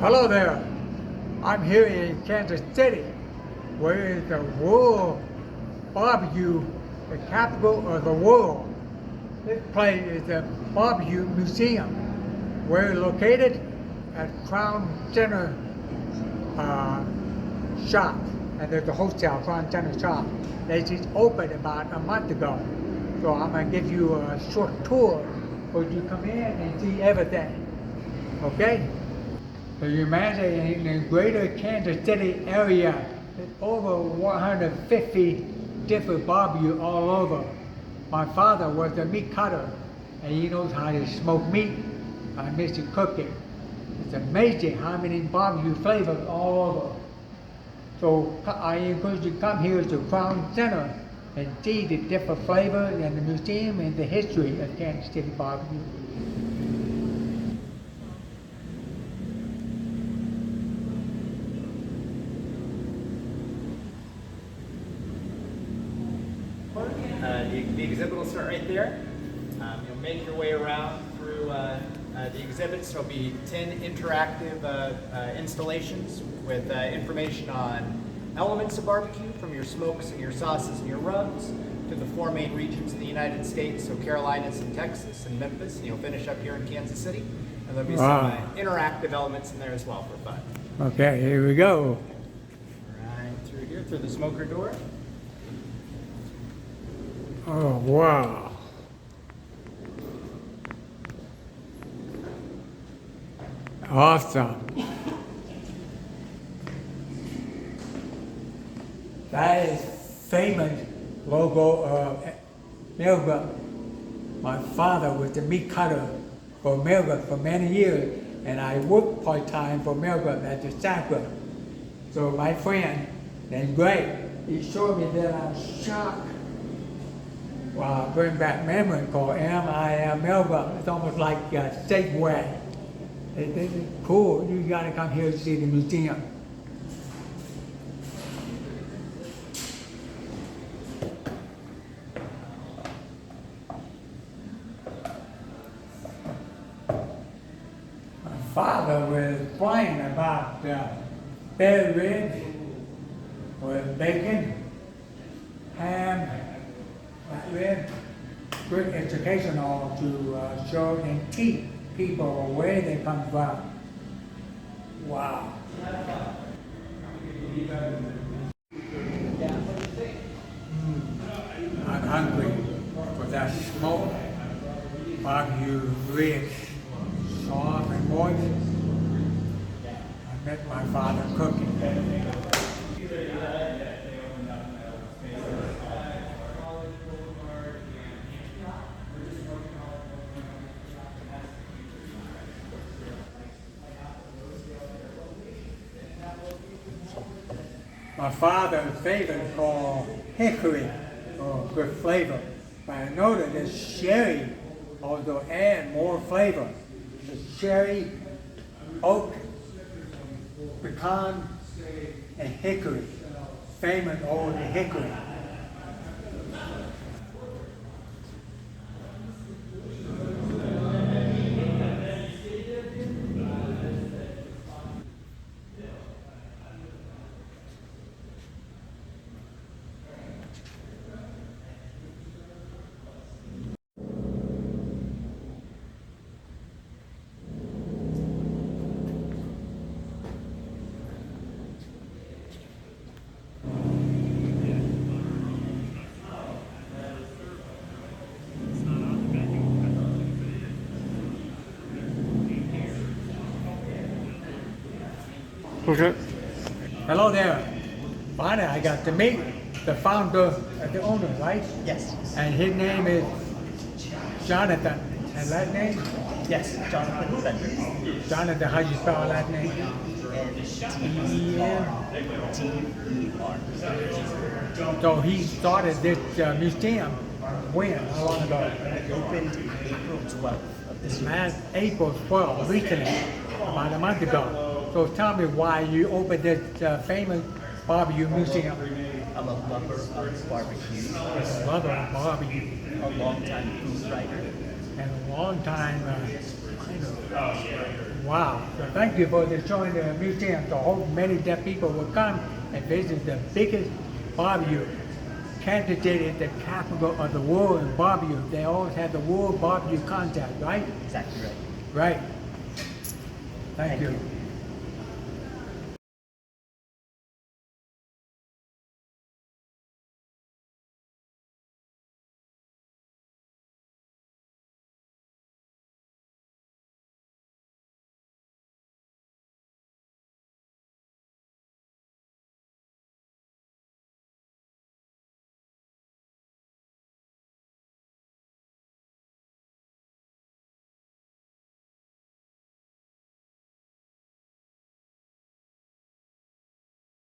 Hello there. I'm here in Kansas City, where is the world barbecue, the capital of the world. This place is the Barbecue Museum, where it's located at Crown Center shop, and there's a hotel, Crown Center shop. They just opened about a month ago. So I'm gonna give you a short tour where you come in and see everything. Okay? So you imagine in the greater Kansas City area, there's over 150 different barbecue all over. My father was a meat cutter, and he knows how to smoke meat. I miss to cook it. It's amazing how many barbecue flavors all over. So I encourage you to come here to Crown Center and see the different flavors and the museum and the history of Kansas City barbecue. The exhibit will start right there. You'll make your way around through the exhibits. There'll be 10 interactive installations with information on elements of barbecue, from your smokes and your sauces and your rubs to the 4 main regions in the United States, so Carolinas and Texas and Memphis, and you'll finish up here in Kansas City. And there'll be some interactive elements in there as well for fun. Okay, here we go. Right through here, through the smoker door. Oh, wow. Awesome. That is famous logo of Melbourne. My father was the meat cutter for Melbourne for many years, and I worked part-time for Melbourne at the Sacra. So my friend named Greg, he showed me that I'm shocked. Wow, bring back memory called MIM Melbourne. It's almost like a Safeway. It's cool. You gotta come here to see the museum. My father was flying about spare ribs with bacon, ham, rib, good educational to show and teach people where they come from. Wow. I'm hungry for that smoke, barbecue ribs, soft and moist. I met my father cooking. My father's favorite called hickory, good flavor. But I know that this sherry also add more flavor. The sherry, oak, pecan, and hickory. Famous old hickory. Okay. Hello there. Finally, I got to meet the founder, the owner, right? Yes. And his name is Jonathan. And last name? Yes, Jonathan Fender. Jonathan, how you spell last name? N-T-E-M-T-E-R. So he started this museum when? How long ago? It opened April 12th of this year. Last April 12th, recently, about a month ago. So tell me why you opened this famous barbecue museum. I'm a lover of barbecue. A lover of barbecue. A long-time food writer. And a long time Wow. So thank you for showing the museum. So hope many that people will come and visit the biggest barbecue. Kansas City is the capital of the world in barbecue. They always have the World Barbecue Contest, right? Exactly right. Right. Thank Thank you. you.